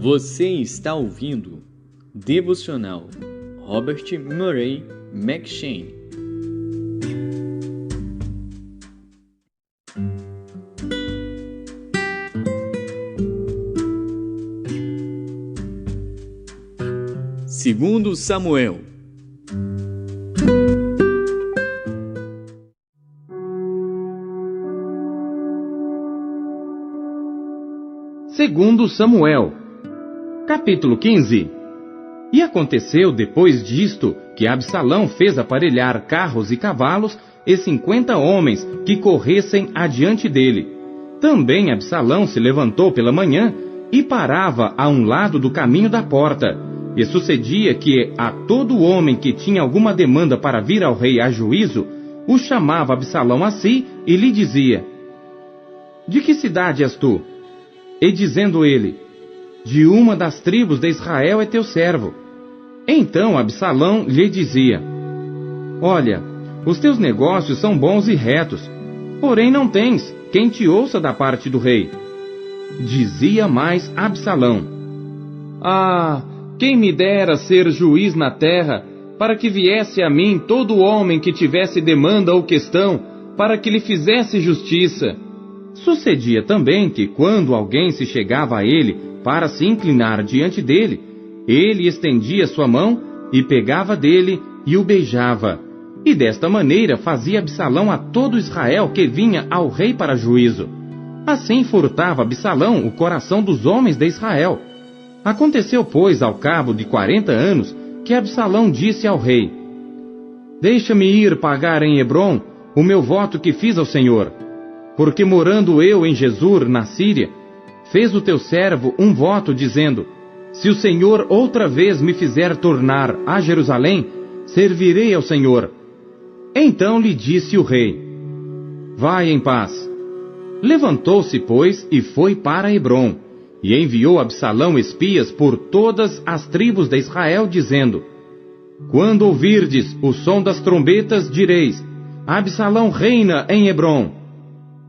Você está ouvindo Devocional Robert Murray McCheyne. Segundo Samuel. Segundo Samuel, capítulo 15. E aconteceu depois disto que Absalão fez aparelhar carros e cavalos e 50 homens que corressem adiante dele. Também Absalão se levantou pela manhã e parava a um lado do caminho da porta. E sucedia que a todo homem que tinha alguma demanda para vir ao rei a juízo, o chamava Absalão a si e lhe dizia: De que cidade és tu? E dizendo ele: De uma das tribos de Israel é teu servo. Então Absalão lhe dizia: Olha, os teus negócios são bons e retos, porém não tens quem te ouça da parte do rei. Dizia mais Absalão: Ah, quem me dera ser juiz na terra, para que viesse a mim todo homem que tivesse demanda ou questão, para que lhe fizesse justiça. Sucedia também que, quando alguém se chegava a ele para se inclinar diante dele, ele estendia sua mão e pegava dele e o beijava. E desta maneira fazia Absalão a todo Israel que vinha ao rei para juízo. Assim furtava Absalão o coração dos homens de Israel. Aconteceu, pois, ao cabo de 40 anos, que Absalão disse ao rei: Deixa-me ir pagar em Hebrom o meu voto que fiz ao Senhor. Porque morando eu em Gesur, na Síria, fez o teu servo um voto, dizendo: Se o Senhor outra vez me fizer tornar a Jerusalém, servirei ao Senhor. Então lhe disse o rei: Vai em paz. Levantou-se, pois, e foi para Hebrom, e enviou Absalão espias por todas as tribos de Israel, dizendo: Quando ouvirdes o som das trombetas, direis: Absalão reina em Hebrom.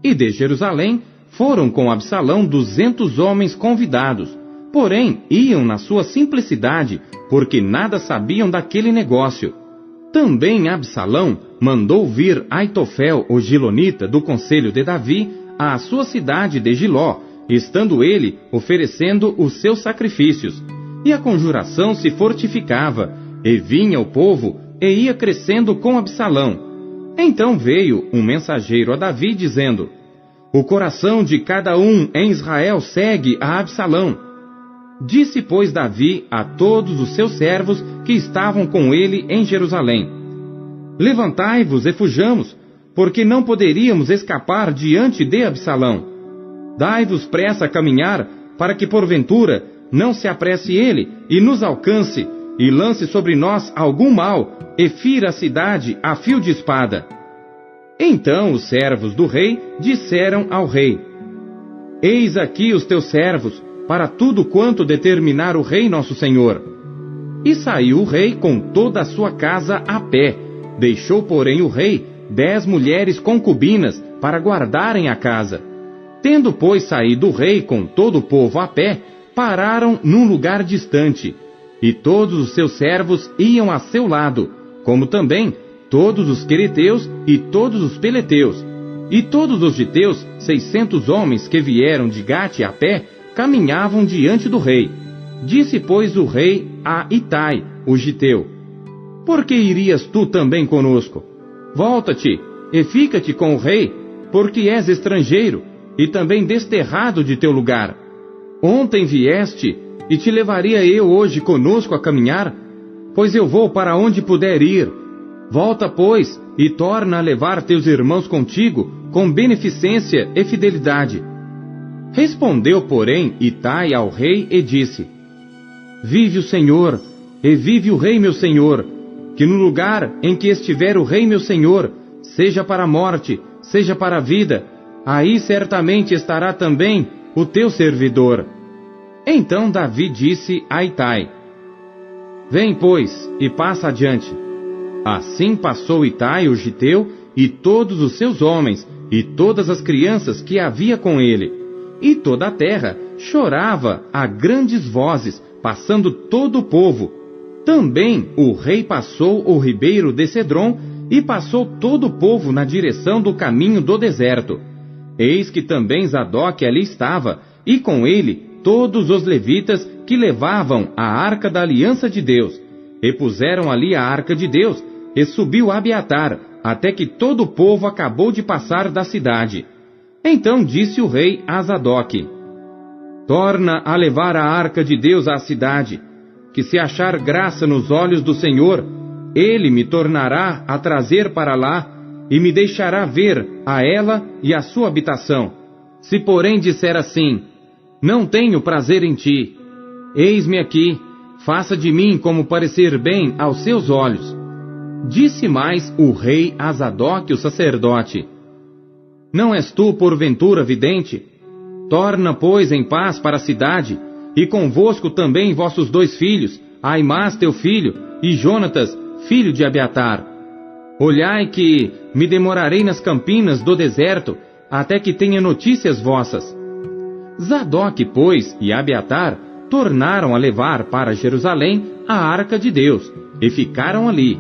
E de Jerusalém foram com Absalão 200 homens convidados, porém iam na sua simplicidade, porque nada sabiam daquele negócio. Também Absalão mandou vir Aitofel, o gilonita, do conselho de Davi, à sua cidade de Giló, estando ele oferecendo os seus sacrifícios. E a conjuração se fortificava, e vinha o povo, e ia crescendo com Absalão. Então veio um mensageiro a Davi, dizendo: O coração de cada um em Israel segue a Absalão. Disse, pois, Davi a todos os seus servos que estavam com ele em Jerusalém: Levantai-vos e fujamos, porque não poderíamos escapar diante de Absalão. Dai-vos pressa a caminhar, para que porventura não se apresse ele e nos alcance, e lance sobre nós algum mal, e fira a cidade a fio de espada. Então os servos do rei disseram ao rei: Eis aqui os teus servos, para tudo quanto determinar o rei nosso senhor. E saiu o rei com toda a sua casa a pé. Deixou, porém, o rei 10 mulheres concubinas para guardarem a casa. Tendo, pois, saído o rei com todo o povo a pé, pararam num lugar distante. E todos os seus servos iam a seu lado, como também todos os quereteus e todos os peleteus. E todos os giteus, 600 homens que vieram de Gate a pé, caminhavam diante do rei. Disse, pois, o rei a Itai, o giteu: Por que irias tu também conosco? Volta-te e fica-te com o rei, porque és estrangeiro, e também desterrado de teu lugar. Ontem vieste, e te levaria eu hoje conosco a caminhar? Pois eu vou para onde puder ir. Volta, pois, e torna a levar teus irmãos contigo, com beneficência e fidelidade. Respondeu, porém, Itai ao rei e disse: Vive o Senhor, e vive o rei meu senhor, que no lugar em que estiver o rei meu senhor, seja para a morte, seja para a vida, aí certamente estará também o teu servidor. Então Davi disse a Itai: Vem, pois, e passa adiante. Assim passou Itai, o giteu, e todos os seus homens, e todas as crianças que havia com ele. E toda a terra chorava a grandes vozes, passando todo o povo. Também o rei passou o ribeiro de Cedron, e passou todo o povo na direção do caminho do deserto. Eis que também Zadok ali estava, e com ele todos os levitas que levavam a arca da aliança de Deus. E puseram ali a arca de Deus, e subiu Abiatar, até que todo o povo acabou de passar da cidade. Então disse o rei a Zadok: torna a levar a arca de Deus à cidade, que se achar graça nos olhos do Senhor, ele me tornará a trazer para lá, e me deixará ver a ela e a sua habitação. Se porém disser assim: não tenho prazer em ti, eis-me aqui, faça de mim como parecer bem aos seus olhos. Disse mais o rei a Zadok, o sacerdote: não és tu porventura vidente? Torna, pois, em paz para a cidade, e convosco também vossos 2 filhos, Aimás teu filho, e Jonatas, filho de Abiatar. Olhai que me demorarei nas campinas do deserto, até que tenha notícias vossas. Zadok, pois, e Abiatar tornaram a levar para Jerusalém a arca de Deus, e ficaram ali.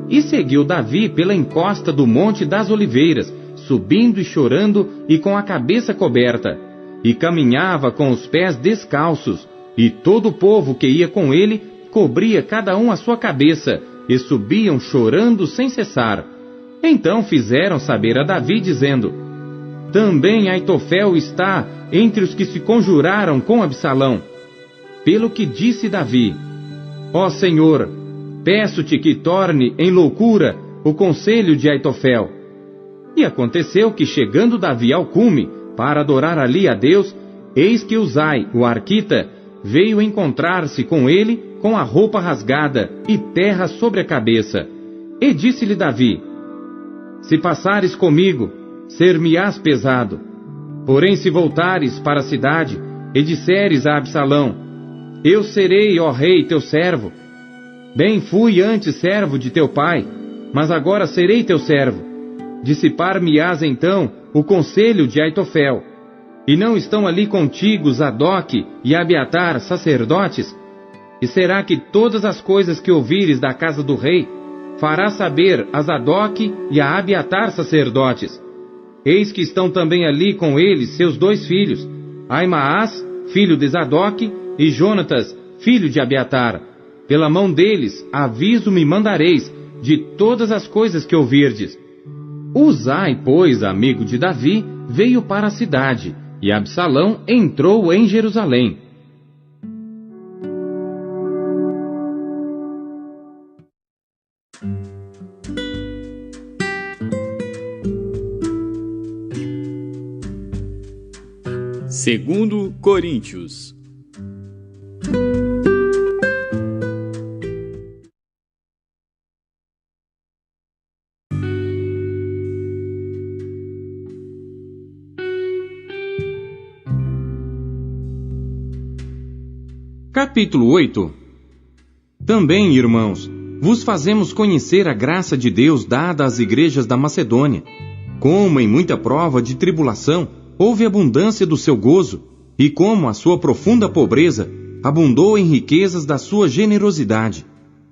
E seguiu Davi pela encosta do Monte das Oliveiras, subindo e chorando e com a cabeça coberta, e caminhava com os pés descalços, e todo o povo que ia com ele cobria cada um a sua cabeça, e subiam chorando sem cessar. Então fizeram saber a Davi, dizendo: também Aitofel está entre os que se conjuraram com Absalão. Pelo que disse Davi: ó Senhor, peço-te que torne em loucura o conselho de Aitofel. E aconteceu que, chegando Davi ao cume, para adorar ali a Deus, eis que Uzai, o arquita, veio encontrar-se com ele com a roupa rasgada e terra sobre a cabeça. E disse-lhe Davi: se passares comigo, ser-me-ás pesado. Porém, se voltares para a cidade, e disseres a Absalão: eu serei, ó rei, teu servo. Bem fui antes servo de teu pai, mas agora serei teu servo. Dissipar-me-ás então o conselho de Aitofel. E não estão ali contigo Zadok e Abiatar, sacerdotes? E será que todas as coisas que ouvires da casa do rei farás saber a Zadok e a Abiatar, sacerdotes? Eis que estão também ali com eles seus 2 filhos, Aimaás, filho de Zadok, e Jonatas, filho de Abiatar. Pela mão deles aviso me mandareis de todas as coisas que ouvirdes. Uzai, pois, amigo de Davi, veio para a cidade, e Absalão entrou em Jerusalém. Segundo Coríntios. Capítulo 8. Também, irmãos, vos fazemos conhecer a graça de Deus dada às igrejas da Macedônia, como em muita prova de tribulação houve abundância do seu gozo, e como a sua profunda pobreza abundou em riquezas da sua generosidade.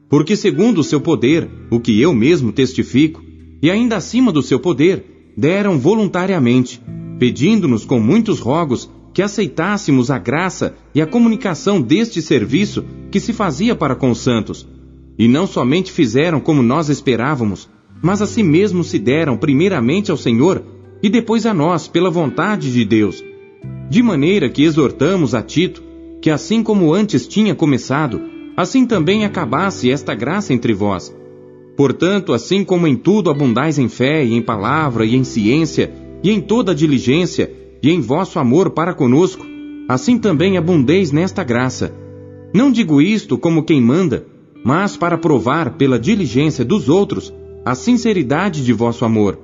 Porque segundo o seu poder, o que eu mesmo testifico, e ainda acima do seu poder, deram voluntariamente, pedindo-nos com muitos rogos que aceitássemos a graça e a comunicação deste serviço que se fazia para com os santos. E não somente fizeram como nós esperávamos, mas a si mesmos se deram primeiramente ao Senhor e depois a nós pela vontade de Deus. De maneira que exortamos a Tito, que assim como antes tinha começado, assim também acabasse esta graça entre vós. Portanto, assim como em tudo abundais em fé e em palavra e em ciência e em toda diligência, e em vosso amor para conosco, assim também abundeis nesta graça. Não digo isto como quem manda, mas para provar pela diligência dos outros a sinceridade de vosso amor.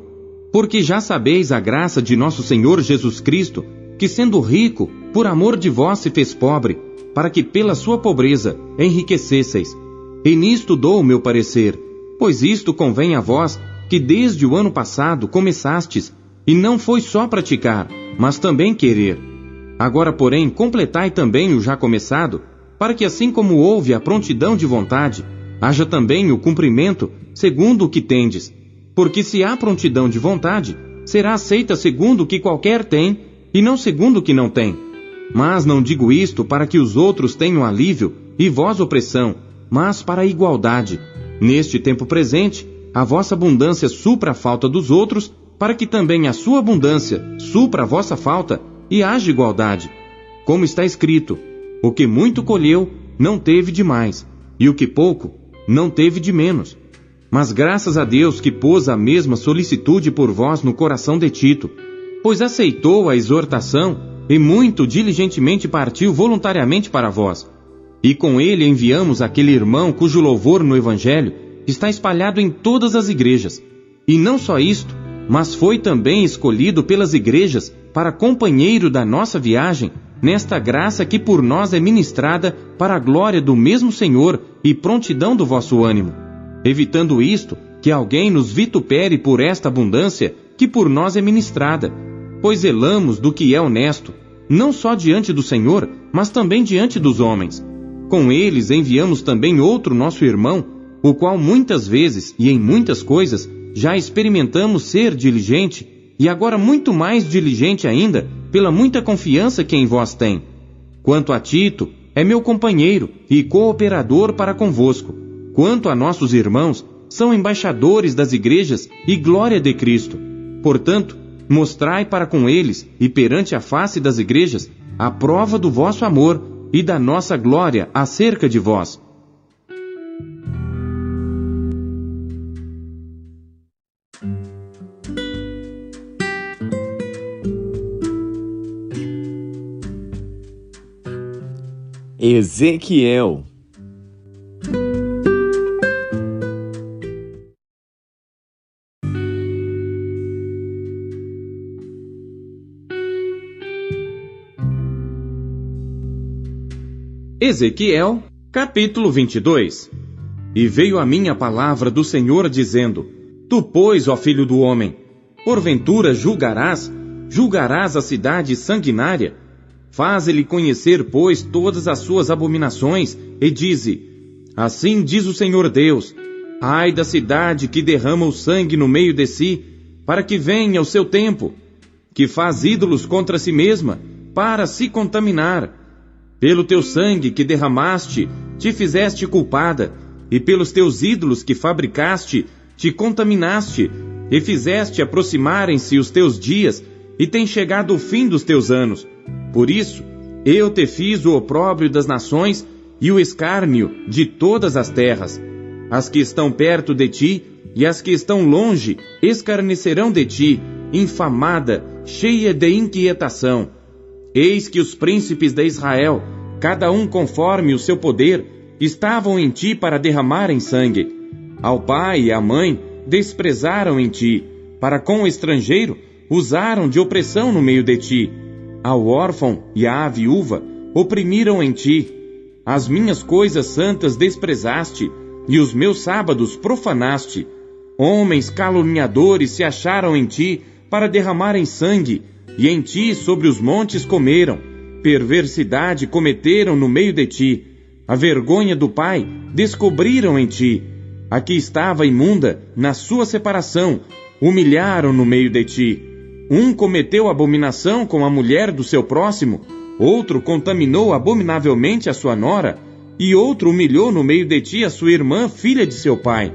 Porque já sabeis a graça de nosso Senhor Jesus Cristo, que sendo rico, por amor de vós se fez pobre, para que pela sua pobreza enriquecesseis. E nisto dou o meu parecer, pois isto convém a vós, que desde o ano passado começastes, e não foi só praticar, mas também querer. Agora, porém, completai também o já começado, para que assim como houve a prontidão de vontade, haja também o cumprimento segundo o que tendes. Porque se há prontidão de vontade, será aceita segundo o que qualquer tem, e não segundo o que não tem. Mas não digo isto para que os outros tenham alívio, e vós opressão, mas para a igualdade. Neste tempo presente, a vossa abundância supra a falta dos outros, para que também a sua abundância supra a vossa falta, e haja igualdade. Como está escrito, o que muito colheu, não teve de mais, e o que pouco, não teve de menos. Mas graças a Deus que pôs a mesma solicitude por vós no coração de Tito, pois aceitou a exortação, e muito diligentemente partiu voluntariamente para vós. E com ele enviamos aquele irmão cujo louvor no Evangelho está espalhado em todas as igrejas. E não só isto, mas foi também escolhido pelas igrejas para companheiro da nossa viagem, nesta graça que por nós é ministrada para a glória do mesmo Senhor e prontidão do vosso ânimo. Evitando isto, que alguém nos vitupere por esta abundância que por nós é ministrada, pois zelamos do que é honesto, não só diante do Senhor, mas também diante dos homens. Com eles enviamos também outro nosso irmão, o qual muitas vezes e em muitas coisas já experimentamos ser diligente, e agora muito mais diligente ainda, pela muita confiança que em vós tem. Quanto a Tito, é meu companheiro e cooperador para convosco. Quanto a nossos irmãos, são embaixadores das igrejas e glória de Cristo. Portanto, mostrai para com eles e perante a face das igrejas a prova do vosso amor e da nossa glória acerca de vós. Ezequiel. Ezequiel, capítulo 22. E veio a mim a palavra do Senhor, dizendo: Tu, pois, ó filho do homem, porventura julgarás a cidade sanguinária? Faze-lhe conhecer, pois, todas as suas abominações, e dize: Assim diz o Senhor Deus: Ai da cidade que derrama o sangue no meio de si, para que venha o seu tempo, que faz ídolos contra si mesma, para se contaminar. Pelo teu sangue que derramaste, te fizeste culpada, e pelos teus ídolos que fabricaste, te contaminaste, e fizeste aproximarem-se os teus dias, e tem chegado o fim dos teus anos. Por isso, eu te fiz o opróbrio das nações e o escárnio de todas as terras. As que estão perto de ti e as que estão longe escarnecerão de ti, infamada, cheia de inquietação. Eis que os príncipes de Israel, cada um conforme o seu poder, estavam em ti para derramarem sangue. Ao pai e à mãe desprezaram em ti, para com o estrangeiro usaram de opressão no meio de ti. Ao órfão e à viúva oprimiram em ti. As minhas coisas santas desprezaste, e os meus sábados profanaste. Homens caluniadores se acharam em ti para derramarem sangue, e em ti sobre os montes comeram. Perversidade cometeram no meio de ti. A vergonha do pai descobriram em ti. A que estava imunda, na sua separação, humilharam no meio de ti. Um cometeu abominação com a mulher do seu próximo, outro contaminou abominavelmente a sua nora, e outro humilhou no meio de ti a sua irmã, filha de seu pai.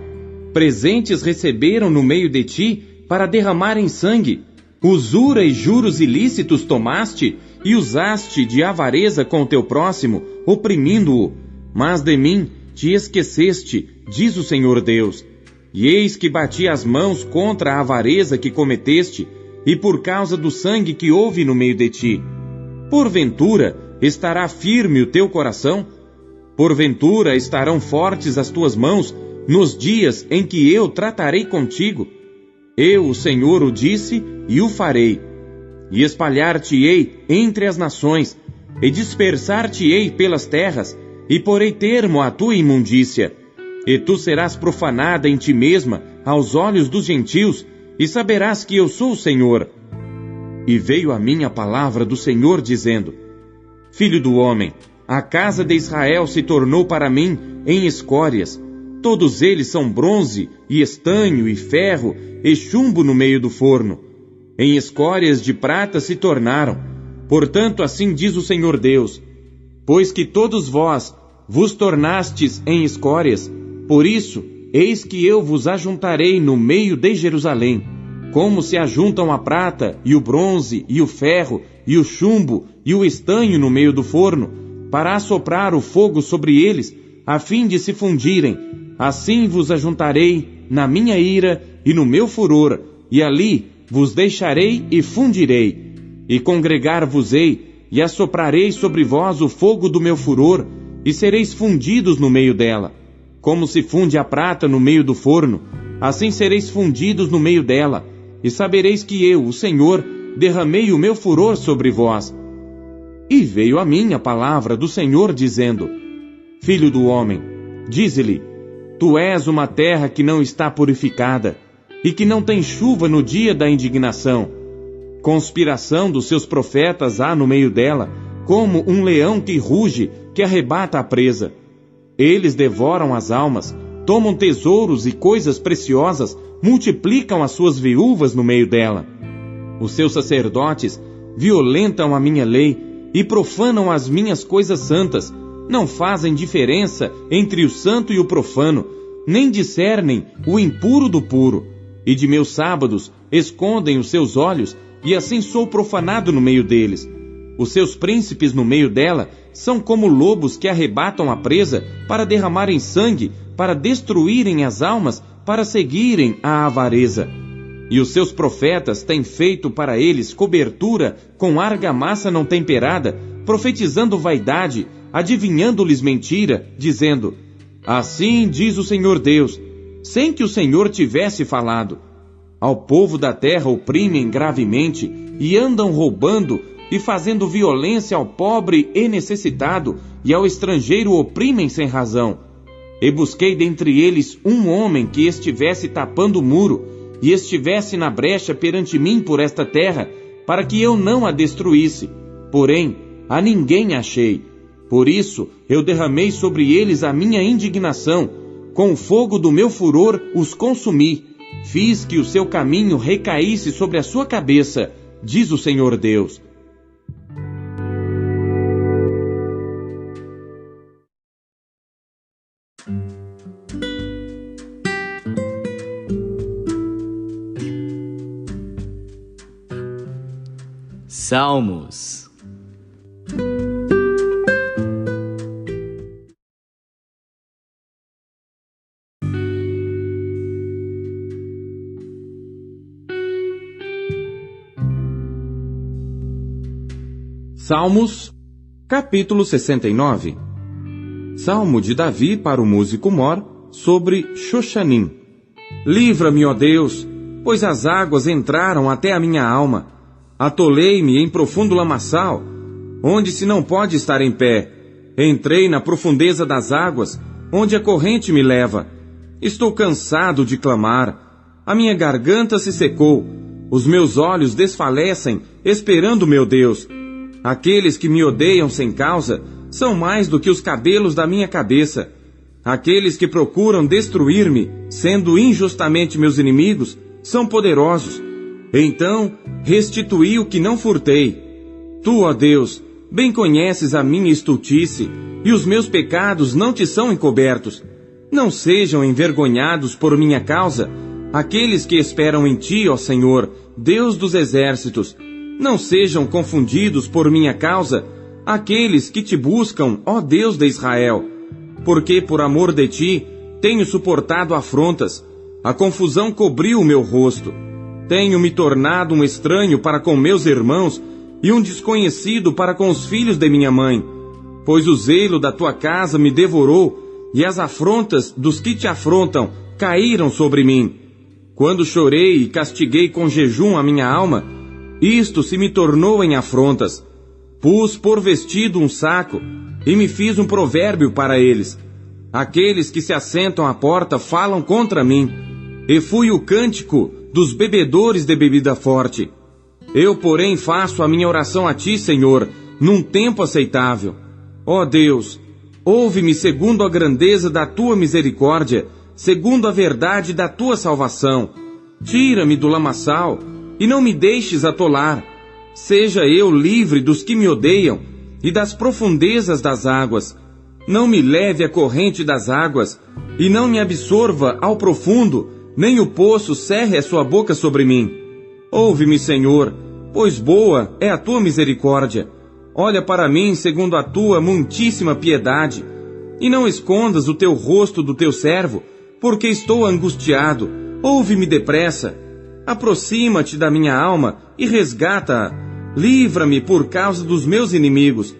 Presentes receberam no meio de ti para derramarem sangue. Usura e juros ilícitos tomaste, e usaste de avareza com o teu próximo, oprimindo-o. Mas de mim te esqueceste, diz o Senhor Deus. E eis que bati as mãos contra a avareza que cometeste, e por causa do sangue que houve no meio de ti. Porventura estará firme o teu coração? Porventura estarão fortes as tuas mãos nos dias em que eu tratarei contigo? Eu, o Senhor, o disse e o farei. E espalhar-te-ei entre as nações, e dispersar-te-ei pelas terras, e porei termo à tua imundícia. E tu serás profanada em ti mesma aos olhos dos gentios, e saberás que eu sou o Senhor. E veio a mim a palavra do Senhor, dizendo: Filho do homem, a casa de Israel se tornou para mim em escórias. Todos eles são bronze, e estanho, e ferro, e chumbo no meio do forno. Em escórias de prata se tornaram. Portanto, assim diz o Senhor Deus: pois que todos vós vos tornastes em escórias, por isso, eis que eu vos ajuntarei no meio de Jerusalém, como se ajuntam a prata, e o bronze, e o ferro, e o chumbo, e o estanho no meio do forno, para assoprar o fogo sobre eles, a fim de se fundirem. Assim vos ajuntarei na minha ira e no meu furor, e ali vos deixarei e fundirei. E congregar-vos-ei, e assoprarei sobre vós o fogo do meu furor, e sereis fundidos no meio dela. Como se funde a prata no meio do forno, assim sereis fundidos no meio dela, e sabereis que eu, o Senhor, derramei o meu furor sobre vós. E veio a mim a palavra do Senhor, dizendo: Filho do homem, dize-lhe: Tu és uma terra que não está purificada, e que não tem chuva no dia da indignação. Conspiração dos seus profetas há no meio dela, como um leão que ruge, que arrebata a presa. Eles devoram as almas, tomam tesouros e coisas preciosas, multiplicam as suas viúvas no meio dela. Os seus sacerdotes violentam a minha lei e profanam as minhas coisas santas. Não fazem diferença entre o santo e o profano, nem discernem o impuro do puro. E de meus sábados escondem os seus olhos, e assim sou profanado no meio deles. Os seus príncipes no meio dela são como lobos que arrebatam a presa para derramarem sangue, para destruírem as almas, para seguirem a avareza. E os seus profetas têm feito para eles cobertura com argamassa não temperada, profetizando vaidade, adivinhando-lhes mentira, dizendo: Assim diz o Senhor Deus, sem que o Senhor tivesse falado. Ao povo da terra oprimem gravemente, e andam roubando, e fazendo violência ao pobre e necessitado, e ao estrangeiro oprimem sem razão. E busquei dentre eles um homem que estivesse tapando o muro, e estivesse na brecha perante mim por esta terra, para que eu não a destruísse. Porém, a ninguém achei. Por isso, eu derramei sobre eles a minha indignação. Com o fogo do meu furor os consumi. Fiz que o seu caminho recaísse sobre a sua cabeça, diz o Senhor Deus. Salmos. Salmos, capítulo 69. Salmo de Davi para o músico mor, sobre Xoshanim. Livra-me, ó Deus, pois as águas entraram até a minha alma. Atolei-me em profundo lamaçal, onde se não pode estar em pé. Entrei na profundeza das águas, onde a corrente me leva. Estou cansado de clamar. A minha garganta se secou. Os meus olhos desfalecem, esperando meu Deus. Aqueles que me odeiam sem causa são mais do que os cabelos da minha cabeça. Aqueles que procuram destruir-me, sendo injustamente meus inimigos, são poderosos. Então, restituí o que não furtei. Tu, ó Deus, bem conheces a minha estultice, e os meus pecados não te são encobertos. Não sejam envergonhados por minha causa aqueles que esperam em ti, ó Senhor, Deus dos exércitos. Não sejam confundidos por minha causa aqueles que te buscam, ó Deus de Israel. Porque por amor de ti tenho suportado afrontas. A confusão cobriu o meu rosto. Tenho me tornado um estranho para com meus irmãos e um desconhecido para com os filhos de minha mãe. Pois o zelo da tua casa me devorou, e as afrontas dos que te afrontam caíram sobre mim. Quando chorei e castiguei com jejum a minha alma, isto se me tornou em afrontas. Pus por vestido um saco, e me fiz um provérbio para eles. Aqueles que se assentam à porta falam contra mim, e fui o cântico dos bebedores de bebida forte. Eu, porém, faço a minha oração a ti, Senhor, num tempo aceitável. Ó Deus, ouve-me segundo a grandeza da tua misericórdia, segundo a verdade da tua salvação. Tira-me do lamaçal e não me deixes atolar. Seja eu livre dos que me odeiam e das profundezas das águas. Não me leve à corrente das águas e não me absorva ao profundo, nem o poço cerre a sua boca sobre mim. Ouve-me, Senhor, pois boa é a tua misericórdia. Olha para mim segundo a tua muitíssima piedade, e não escondas o teu rosto do teu servo, porque estou angustiado. Ouve-me depressa. Aproxima-te da minha alma e resgata-a. Livra-me por causa dos meus inimigos.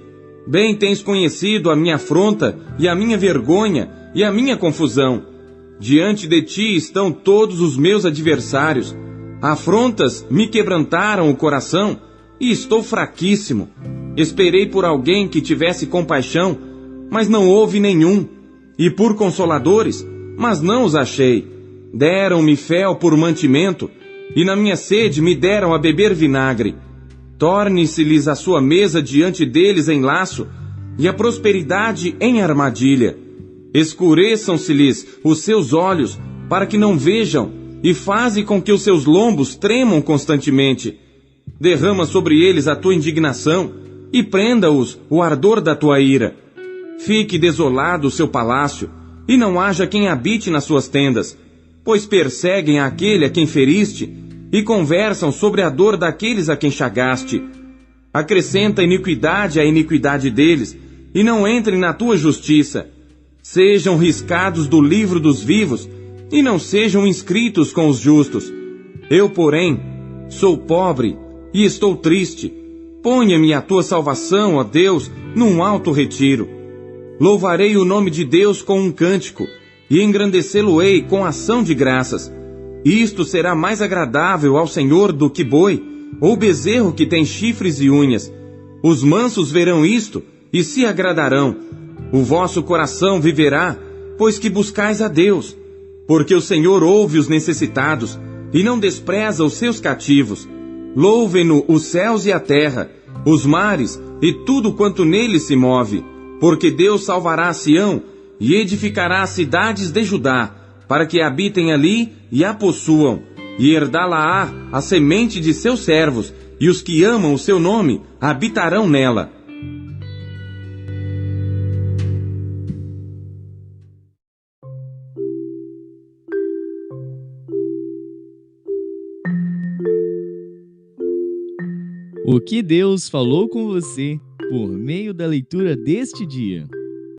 Bem tens conhecido a minha afronta e a minha vergonha e a minha confusão. Diante de ti estão todos os meus adversários. Afrontas me quebrantaram o coração e estou fraquíssimo. Esperei por alguém que tivesse compaixão, mas não houve nenhum, e por consoladores, mas não os achei. Deram-me fel por mantimento, e na minha sede me deram a beber vinagre. Torne-se-lhes a sua mesa diante deles em laço, e a prosperidade em armadilha. Escureçam-se-lhes os seus olhos, para que não vejam, e faze com que os seus lombos tremam constantemente. Derrama sobre eles a tua indignação, e prenda-os o ardor da tua ira. Fique desolado o seu palácio, e não haja quem habite nas suas tendas, pois perseguem aquele a quem feriste, e conversam sobre a dor daqueles a quem chagaste. Acrescenta iniquidade à iniquidade deles, e não entrem na tua justiça. Sejam riscados do livro dos vivos, e não sejam inscritos com os justos. Eu, porém, sou pobre e estou triste. Ponha-me a tua salvação, ó Deus, num alto retiro. Louvarei o nome de Deus com um cântico, e engrandecê-lo-ei com ação de graças. Isto será mais agradável ao Senhor do que boi, ou bezerro que tem chifres e unhas. Os mansos verão isto, e se agradarão. O vosso coração viverá, pois que buscais a Deus. Porque o Senhor ouve os necessitados, e não despreza os seus cativos. Louvem-no os céus e a terra, os mares e tudo quanto nele se move, porque Deus salvará a Sião e edificará as cidades de Judá, para que habitem ali e a possuam, e herdá-la-á a semente de seus servos, e os que amam o seu nome habitarão nela. O que Deus falou com você por meio da leitura deste dia?